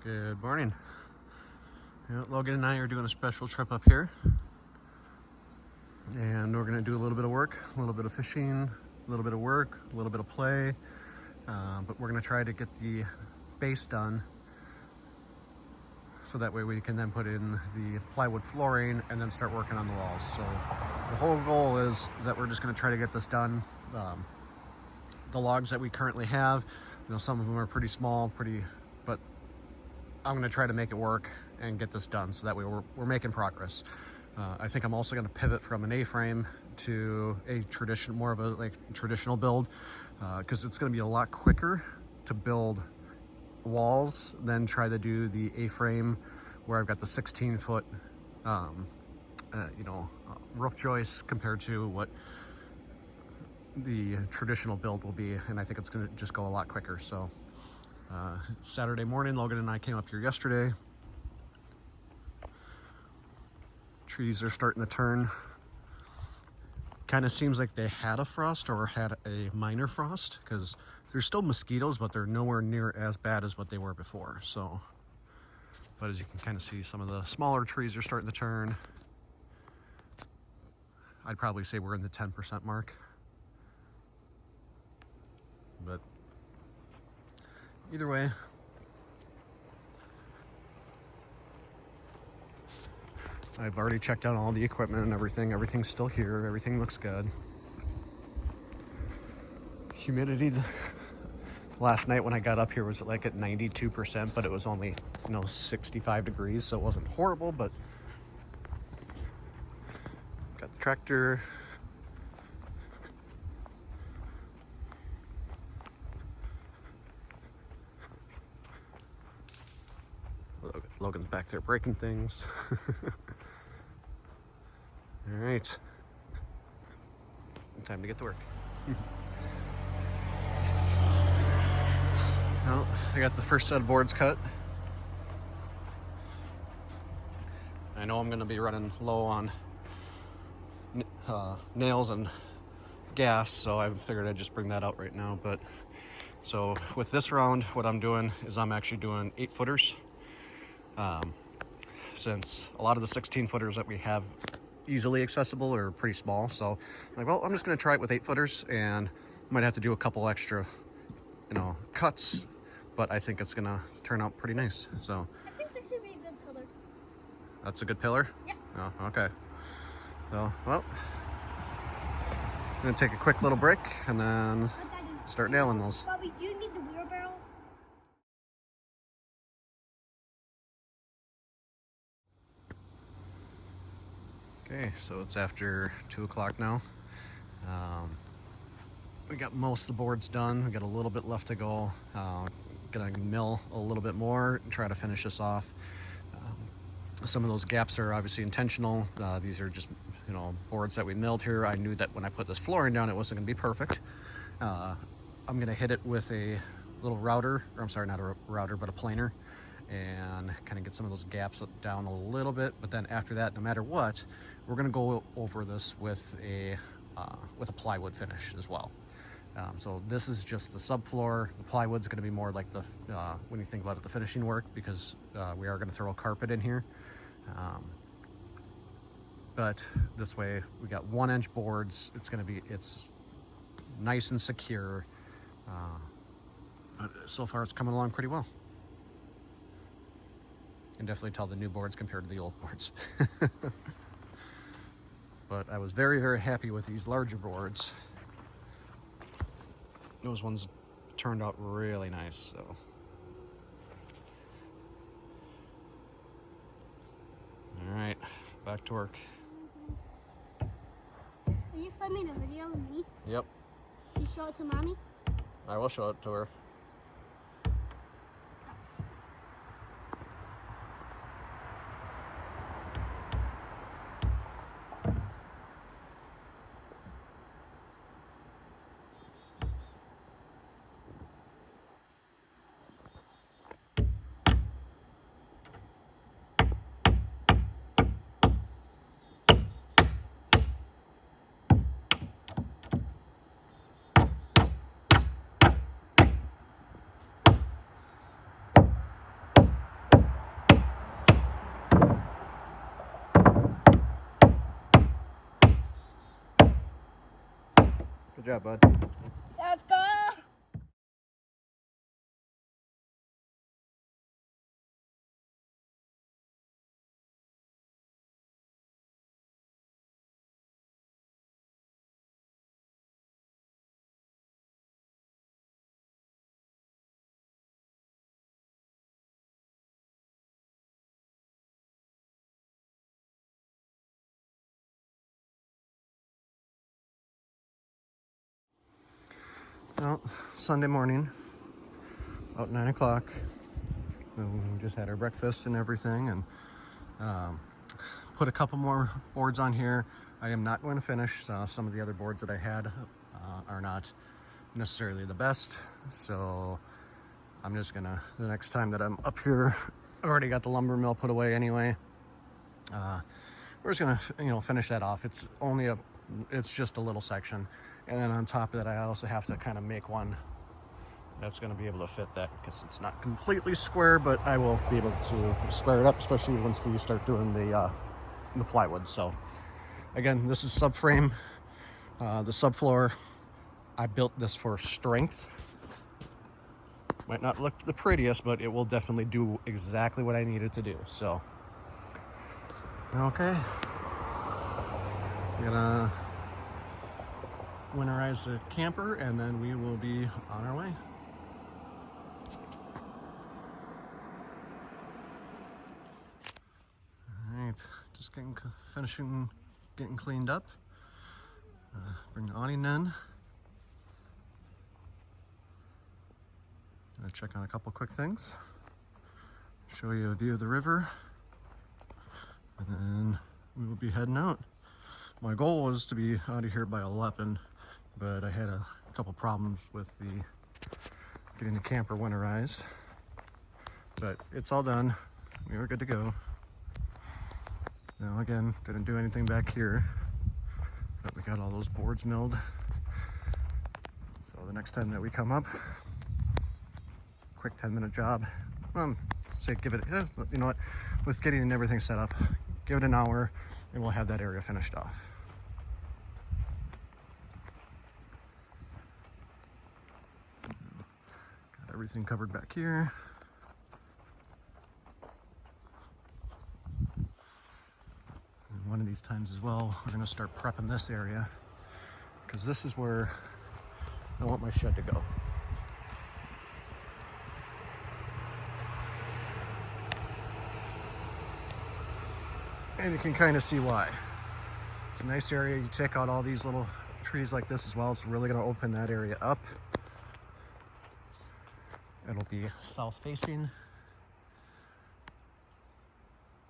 Good morning. Logan and I are doing a special trip up here, and we're going to do a little bit of work, a little bit of fishing, a little bit of work, a little bit of play, but we're going to try to get the base done so that way we can then put in the plywood flooring and then start working on the walls. So the whole goal is that we're just going to try to get this done. The logs that we currently have, some of them are pretty small, but I'm going to try to make it work and get this done so that way we're making progress. I think I'm also going to pivot from an A-frame to a more of a traditional build, because it's going to be a lot quicker to build walls than try to do the A-frame where I've got the 16-foot roof joists compared to what the traditional build will be, and I think it's going to just go a lot quicker. So Saturday morning, Logan and I came up here yesterday. Trees are starting to turn. Kind of seems like they had a frost or had a minor frost, because there's still mosquitoes, but they're nowhere near as bad as what they were before. So, but as you can kind of see, some of the smaller trees are starting to turn. I'd probably say we're in the 10% mark. But either way, I've already checked out all the equipment and everything. Everything's still here. Everything looks good. Humidity last night when I got up here was like at 92%, but it was only 65 degrees, so it wasn't horrible. But got the tractor. Logan's back there breaking things. All right, time to get to work. Well, I got the first set of boards cut. I know I'm going to be running low on nails and gas, so I figured I'd just bring that out right now. But so with this round, what I'm doing is I'm actually doing 8-footers. Since a lot of the 16-footers that we have easily accessible are pretty small, so I'm just going to try it with 8-footers, and might have to do a couple extra cuts, but I think it's going to turn out pretty nice. So I think this should be a good pillar. That's a good pillar? Yeah. Oh, okay. So, well, I'm going to take a quick little break and then start nailing those. But we do need the wheelbarrow. Okay, so it's after 2 o'clock now. We got most of the boards done. We got a little bit left to go. Gonna mill a little bit more and try to finish this off. Some of those gaps are obviously intentional. These are just boards that we milled here. I knew that when I put this flooring down, it wasn't gonna be perfect. I'm gonna hit it with a little router, or I'm sorry, not a router, but a planer, and kind of get some of those gaps down a little bit. But then after that, no matter what, we're gonna go over this with a plywood finish as well. So this is just the subfloor. The plywood's gonna be more like the, when you think about it, the finishing work, because we are gonna throw a carpet in here. But this way, we got 1-inch boards. It's nice and secure. But so far it's coming along pretty well. You can definitely tell the new boards compared to the old boards. But I was very, very happy with these larger boards. Those ones turned out really nice, so. All right, back to work. Are you filming a video of me? Yep. You show it to Mommy? I will show it to her. job, bud. Let's go. Well, Sunday morning, about 9 o'clock. We just had our breakfast and everything, and put a couple more boards on here. I am not going to finish. Some of the other boards that I had are not necessarily the best, so I'm just gonna, the next time that I'm up here, I already got the lumber mill put away anyway. We're just gonna, finish that off. It's just a little section, and then on top of that, I also have to kind of make one that's going to be able to fit that, because it's not completely square, but I will be able to square it up, especially once we start doing the plywood. So again, this is subframe, the subfloor. I built this for strength. Might not look the prettiest, but it will definitely do exactly what I need it to do. So okay, gonna winterize the camper, and then we will be on our way. All right, just finishing getting cleaned up. Bring the awning in. Gonna check on a couple quick things. Show you a view of the river, and then we will be heading out. My goal was to be out of here by 11, but I had a couple problems with getting the camper winterized. But it's all done. We were good to go. Now again, didn't do anything back here, but we got all those boards milled. So the next time that we come up, quick 10-minute job. Say give it, you know what, with getting everything set up, give it an hour, and we'll have that area finished off. Got everything covered back here. And one of these times as well, we're gonna start prepping this area, because this is where I want my shed to go. And you can kind of see why. It's a nice area. You take out all these little trees like this as well. It's really going to open that area up. It'll be south facing.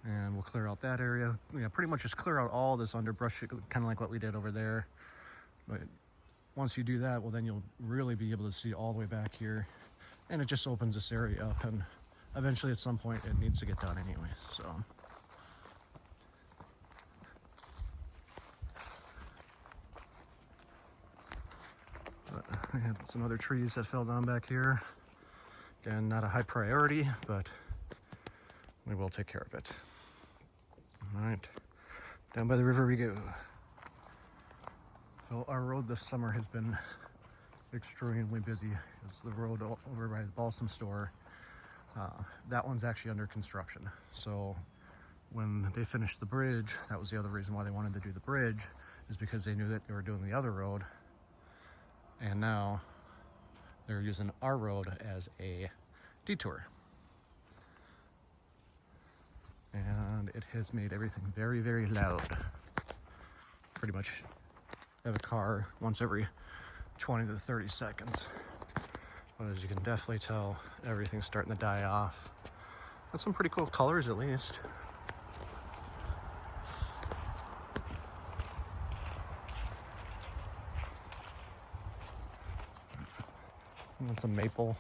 And we'll clear out that area. Pretty much just clear out all this underbrush, kind of like what we did over there. But once you do that, well, then you'll really be able to see all the way back here. And it just opens this area up. And eventually at some point it needs to get done anyway. So. I had some other trees that fell down back here. Again, not a high priority, but we will take care of it. All right, down by the river we go. So our road this summer has been extremely busy. It's the road over by the balsam store. That one's actually under construction. So when they finished the bridge, that was the other reason why they wanted to do the bridge, is because they knew that they were doing the other road. And now they're using our road as a detour. And it has made everything very, very loud. Pretty much have a car once every 20 to 30 seconds. But as you can definitely tell, everything's starting to die off. Got some pretty cool colors at least. That's a maple.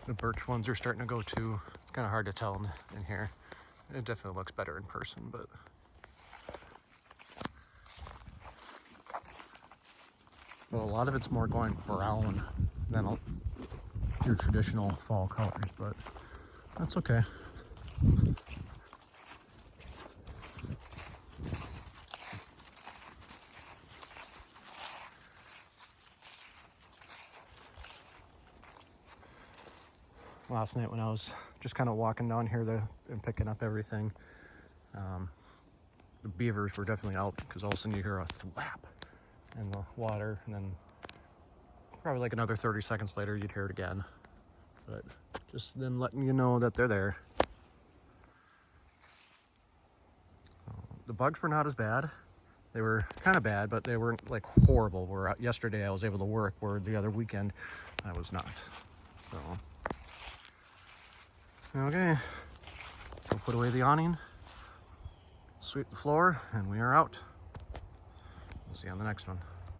The birch ones are starting to go too. It's kind of hard to tell in here. It definitely looks better in person, but a lot of it's more going brown than your traditional fall colors, but that's okay. last night when I was just kind of walking down here and picking up everything. The beavers were definitely out because all of a sudden you hear a thwap in the water, and then probably like another 30 seconds later you'd hear it again. But just then letting you know that they're there. The bugs were not as bad. They were kind of bad, but they weren't like horrible. Where yesterday I was able to work, where the other weekend I was not. So, okay, we'll put away the awning, sweep the floor, and we are out. We'll see you on the next one.